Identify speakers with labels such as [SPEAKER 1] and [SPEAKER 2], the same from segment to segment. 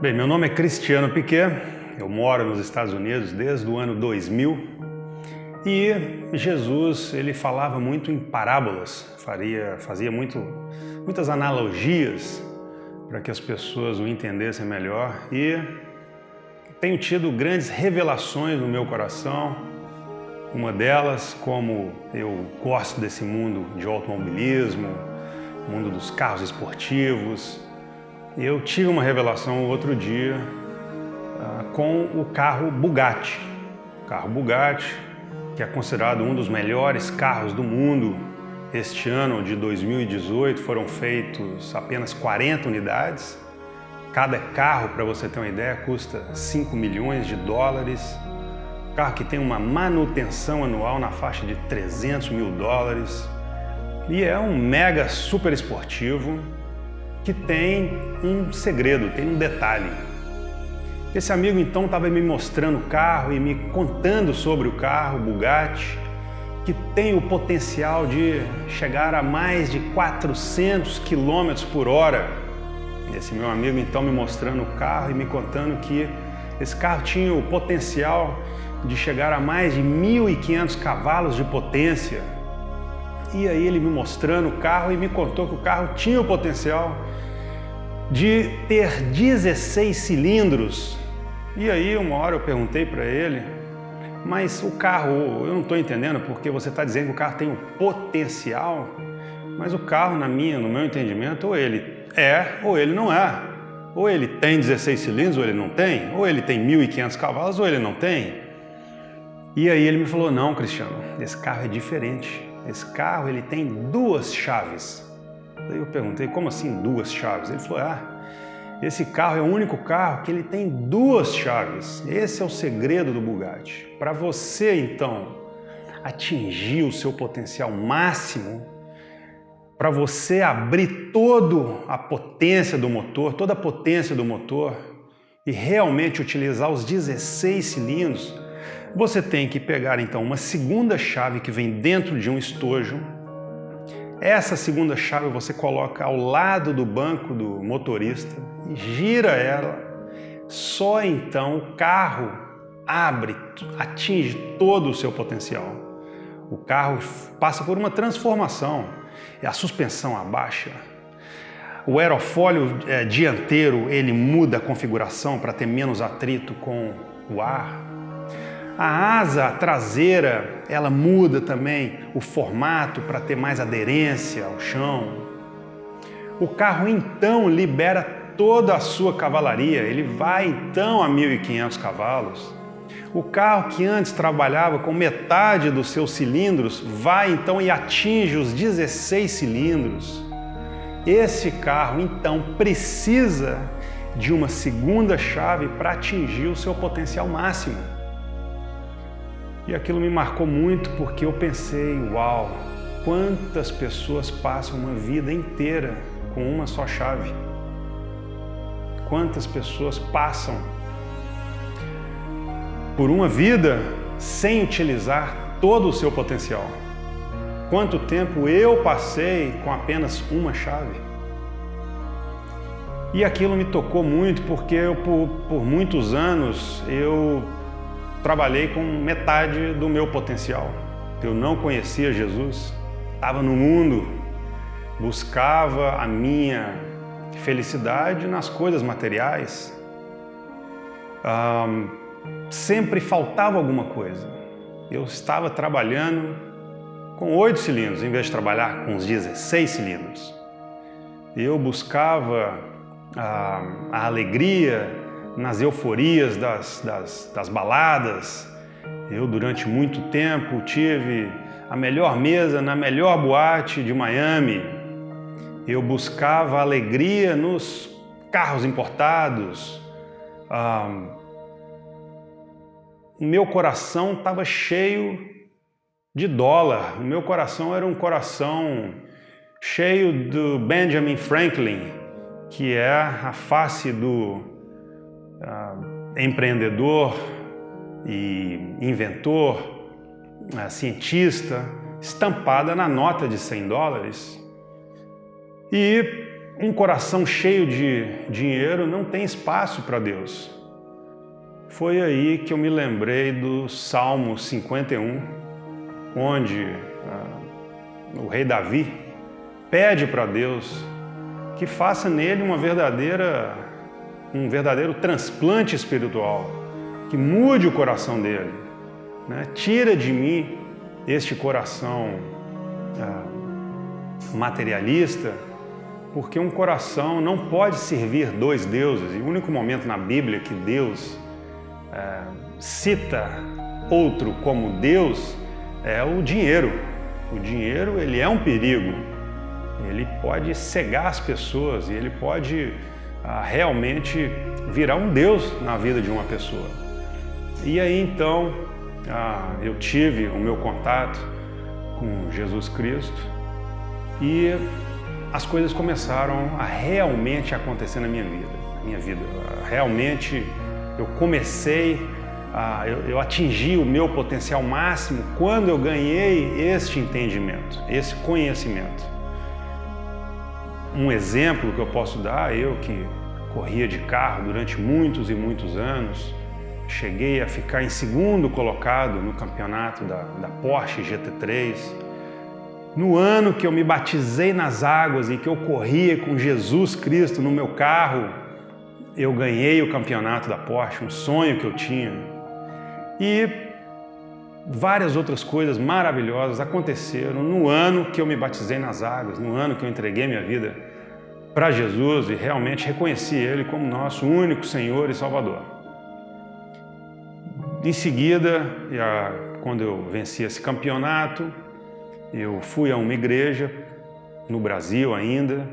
[SPEAKER 1] Bem, meu nome é Cristiano Piquet, eu moro nos Estados Unidos desde o ano 2000 e Jesus ele falava muito em parábolas, fazia muitas analogias para que as pessoas o entendessem melhor e tenho tido grandes revelações no meu coração. Uma delas, como eu gosto desse mundo de automobilismo, mundo dos carros esportivos, eu tive uma revelação outro dia com o carro Bugatti. O carro Bugatti, que é considerado um dos melhores carros do mundo. Este ano de 2018 foram feitos apenas 40 unidades. Cada carro, para você ter uma ideia, custa 5 milhões de dólares. Carro que tem uma manutenção anual na faixa de 300 mil dólares. E é um mega super esportivo que tem um segredo, tem um detalhe. Esse amigo então estava me mostrando o carro e me contando sobre o carro Bugatti, que tem o potencial de chegar a mais de 400 km por hora. Esse meu amigo então me mostrando o carro e me contando que esse carro tinha o potencial de chegar a mais de 1.500 cavalos de potência. E aí ele me mostrando o carro e me contou que o carro tinha o potencial de ter 16 cilindros. E aí uma hora eu perguntei para ele, mas o carro, eu não estou entendendo porque você está dizendo que o carro tem o potencial, mas o carro no meu entendimento, ou ele é ou ele não é. Ou ele tem 16 cilindros ou ele não tem, ou ele tem 1.500 cavalos ou ele não tem. E aí ele me falou, não, Cristiano, esse carro é diferente. Esse carro ele tem duas chaves. Daí eu perguntei, como assim duas chaves? Ele falou, esse carro é o único carro que ele tem duas chaves. Esse é o segredo do Bugatti. Para você, então, atingir o seu potencial máximo, para você abrir toda a potência do motor, e realmente utilizar os 16 cilindros, você tem que pegar, então, uma segunda chave que vem dentro de um estojo. Essa segunda chave você coloca ao lado do banco do motorista e gira ela. Só então o carro atinge todo o seu potencial. O carro passa por uma transformação. A suspensão abaixa. O aerofólio dianteiro ele muda a configuração para ter menos atrito com o ar. A asa traseira, ela muda também o formato para ter mais aderência ao chão. O carro então libera toda a sua cavalaria, ele vai então a 1.500 cavalos. O carro que antes trabalhava com metade dos seus cilindros, vai então e atinge os 16 cilindros. Esse carro então precisa de uma segunda chave para atingir o seu potencial máximo. E aquilo me marcou muito porque eu pensei, uau, quantas pessoas passam uma vida inteira com uma só chave? Quantas pessoas passam por uma vida sem utilizar todo o seu potencial? Quanto tempo eu passei com apenas uma chave? E aquilo me tocou muito porque por muitos anos eu trabalhei com metade do meu potencial. Eu não conhecia Jesus, estava no mundo, buscava a minha felicidade nas coisas materiais. Sempre faltava alguma coisa. Eu estava trabalhando com 8 cilindros, em vez de trabalhar com os 16 cilindros. Eu buscava a alegria nas euforias das baladas. Eu, durante muito tempo, tive a melhor mesa na melhor boate de Miami. Eu buscava alegria nos carros importados. O meu coração estava cheio de dólar. O meu coração era um coração cheio do Benjamin Franklin, que é a face do empreendedor e inventor, cientista, estampada na nota de 100 dólares. E um coração cheio de dinheiro não tem espaço para Deus. Foi aí que eu me lembrei do Salmo 51, onde o rei Davi pede para Deus que faça nele um verdadeiro transplante espiritual, que mude o coração dele, né? Tira de mim este coração materialista, porque um coração não pode servir dois deuses. E o único momento na Bíblia que Deus cita outro como Deus é o dinheiro. O dinheiro, ele é um perigo. Ele pode cegar as pessoas e ele pode realmente virar um Deus na vida de uma pessoa. E aí então eu tive o meu contato com Jesus Cristo e as coisas começaram a realmente acontecer na minha vida. Realmente eu comecei, eu atingi o meu potencial máximo quando eu ganhei este entendimento, esse conhecimento. Um exemplo que eu posso dar, eu que corria de carro durante muitos e muitos anos, cheguei a ficar em segundo colocado no campeonato da Porsche GT3. No ano que eu me batizei nas águas e que eu corria com Jesus Cristo no meu carro, eu ganhei o campeonato da Porsche, um sonho que eu tinha. E várias outras coisas maravilhosas aconteceram no ano que eu me batizei nas águas, no ano que eu entreguei minha vida para Jesus e realmente reconheci Ele como nosso único Senhor e Salvador. Em seguida, quando eu venci esse campeonato, eu fui a uma igreja no Brasil ainda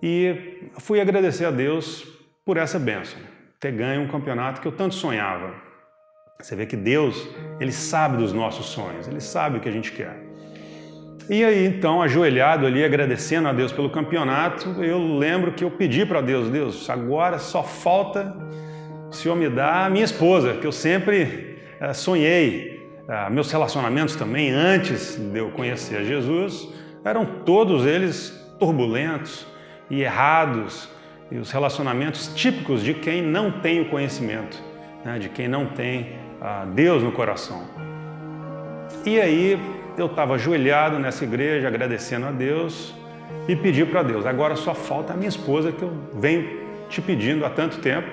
[SPEAKER 1] e fui agradecer a Deus por essa bênção, ter ganho um campeonato que eu tanto sonhava. Você vê que Deus, Ele sabe dos nossos sonhos, Ele sabe o que a gente quer. E aí então, ajoelhado ali, agradecendo a Deus pelo campeonato, eu lembro que eu pedi para Deus, agora só falta o Senhor me dar a minha esposa, que eu sempre sonhei. Meus relacionamentos também, antes de eu conhecer Jesus, eram todos eles turbulentos e errados, e os relacionamentos típicos de quem não tem o conhecimento, né? De quem não tem Deus no coração. E aí eu estava ajoelhado nessa igreja, agradecendo a Deus, e pedi para Deus, agora só falta a minha esposa, que eu venho te pedindo há tanto tempo.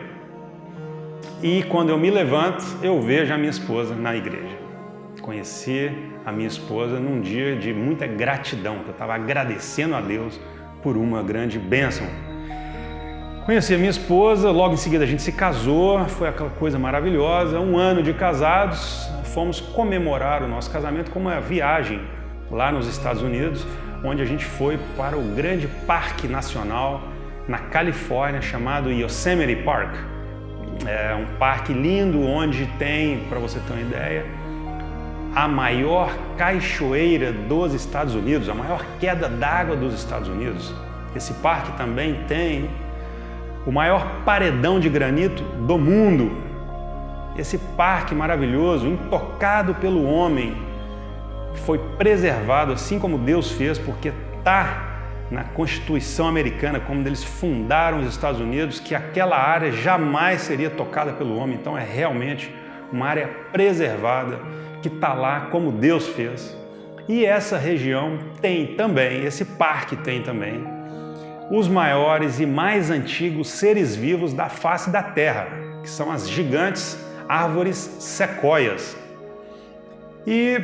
[SPEAKER 1] E quando eu me levanto, eu vejo a minha esposa na igreja. Conheci a minha esposa num dia de muita gratidão, que eu estava agradecendo a Deus por uma grande bênção. Conheci a minha esposa, logo em seguida a gente se casou, foi aquela coisa maravilhosa. 1 ano de casados, fomos comemorar o nosso casamento com uma viagem lá nos Estados Unidos, onde a gente foi para o grande parque nacional na Califórnia chamado Yosemite Park. É um parque lindo onde tem, para você ter uma ideia, a maior cachoeira dos Estados Unidos, a maior queda d'água dos Estados Unidos. Esse parque também tem o maior paredão de granito do mundo. Esse parque maravilhoso, intocado pelo homem, foi preservado assim como Deus fez, porque está na Constituição Americana, como eles fundaram os Estados Unidos, que aquela área jamais seria tocada pelo homem. Então é realmente uma área preservada, que está lá como Deus fez. E essa região tem também, esse parque tem também, os maiores e mais antigos seres vivos da face da Terra, que são as gigantes árvores sequoias. E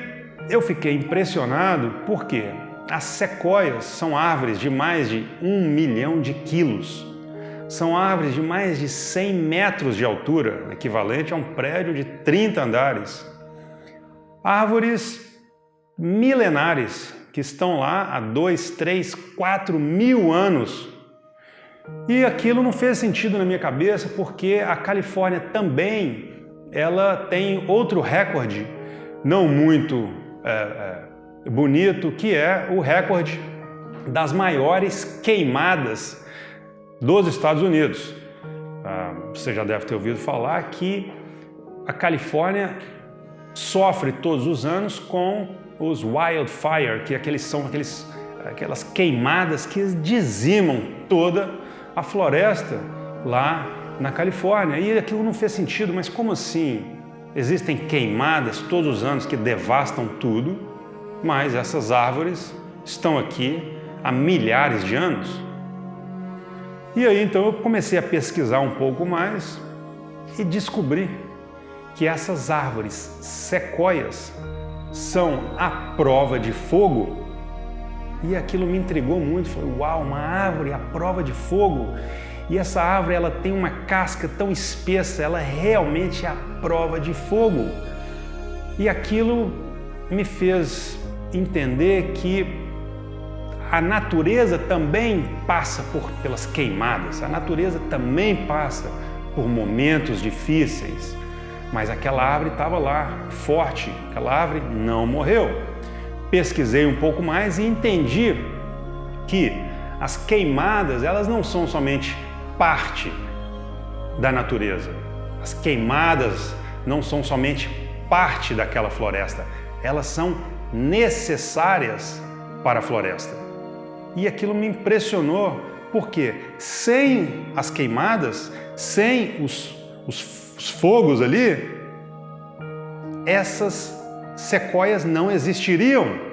[SPEAKER 1] eu fiquei impressionado porque as sequoias são árvores de mais de 1 milhão de quilos. São árvores de mais de 100 metros de altura, equivalente a um prédio de 30 andares. Árvores milenares que estão lá há 2, 3, 4 mil anos. E aquilo não fez sentido na minha cabeça, porque a Califórnia também ela tem outro recorde, não muito bonito, que é o recorde das maiores queimadas dos Estados Unidos. Você já deve ter ouvido falar que a Califórnia sofre todos os anos com os wildfire, que são aqueles aquelas queimadas que dizimam toda a floresta lá na Califórnia. E aquilo não fez sentido, mas como assim? Existem queimadas todos os anos que devastam tudo, mas essas árvores estão aqui há milhares de anos. E aí então eu comecei a pesquisar um pouco mais e descobri que essas árvores sequoias são a prova de fogo. E aquilo me intrigou muito. Falei, uau, uma árvore à prova de fogo. E essa árvore, ela tem uma casca tão espessa, ela realmente é a prova de fogo. E aquilo me fez entender que a natureza também passa pelas queimadas, a natureza também passa por momentos difíceis, mas aquela árvore estava lá, forte, aquela árvore não morreu. Pesquisei um pouco mais e entendi que as queimadas, elas não são somente parte da natureza. As queimadas não são somente parte daquela floresta, elas são necessárias para a floresta. E aquilo me impressionou, porque sem as queimadas, sem os fogos ali, essas sequoias não existiriam.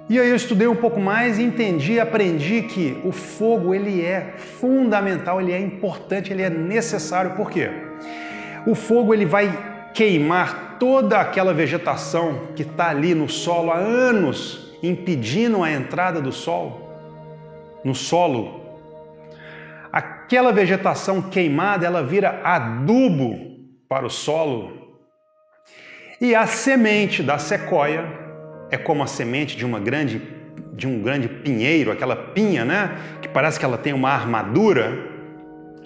[SPEAKER 1] E aí eu estudei um pouco mais e entendi, aprendi que o fogo ele é fundamental, ele é importante, ele é necessário. Por quê? O fogo ele vai queimar toda aquela vegetação que está ali no solo há anos, impedindo a entrada do sol no solo. Aquela vegetação queimada, ela vira adubo para o solo. E a semente da sequoia é como a semente de um grande pinheiro, aquela pinha, né? Que parece que ela tem uma armadura.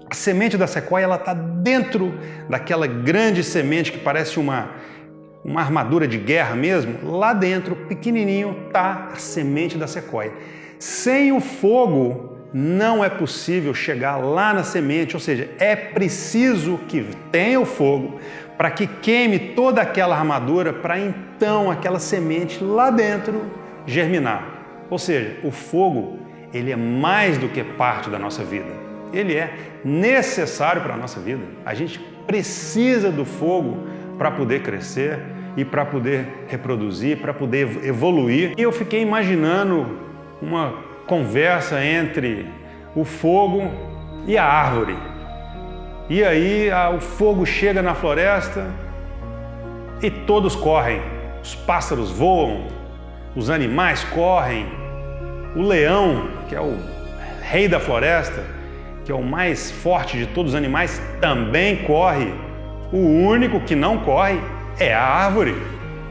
[SPEAKER 1] A semente da sequoia, ela está dentro daquela grande semente que parece uma armadura de guerra mesmo. Lá dentro, pequenininho, está a semente da sequoia. Sem o fogo, não é possível chegar lá na semente, ou seja, é preciso que tenha o fogo para que queime toda aquela armadura, para então aquela semente lá dentro germinar. Ou seja, o fogo, ele é mais do que parte da nossa vida. Ele é necessário para a nossa vida. A gente precisa do fogo para poder crescer e para poder reproduzir, para poder evoluir. E eu fiquei imaginando uma conversa entre o fogo e a árvore. E aí o fogo chega na floresta e todos correm. Os pássaros voam, os animais correm, o leão, que é o rei da floresta, que é o mais forte de todos os animais, também corre. O único que não corre é a árvore.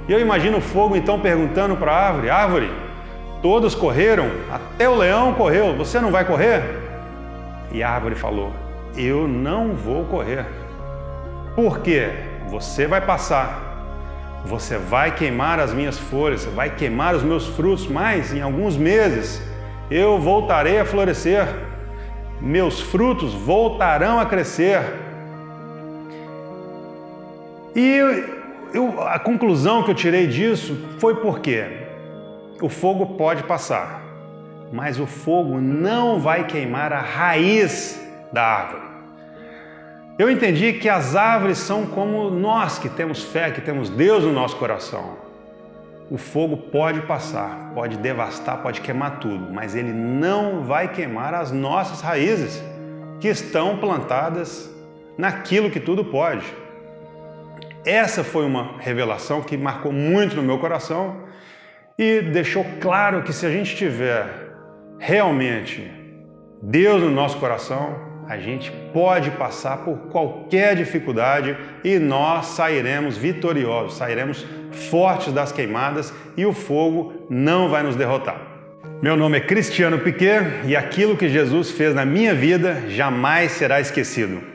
[SPEAKER 1] E eu imagino o fogo então perguntando para a árvore: árvore, todos correram, até o leão correu, você não vai correr? E a árvore falou: eu não vou correr. Por quê? Você vai passar, você vai queimar as minhas folhas, você vai queimar os meus frutos, mas em alguns meses eu voltarei a florescer, meus frutos voltarão a crescer. E a conclusão que eu tirei disso foi porque o fogo pode passar, mas o fogo não vai queimar a raiz da árvore. Eu entendi que as árvores são como nós que temos fé, que temos Deus no nosso coração. O fogo pode passar, pode devastar, pode queimar tudo, mas ele não vai queimar as nossas raízes que estão plantadas naquilo que tudo pode. Essa foi uma revelação que marcou muito no meu coração e deixou claro que se a gente tiver realmente Deus no nosso coração, a gente pode passar por qualquer dificuldade e nós sairemos vitoriosos, sairemos fortes das queimadas e o fogo não vai nos derrotar. Meu nome é Cristiano Piquet e aquilo que Jesus fez na minha vida jamais será esquecido.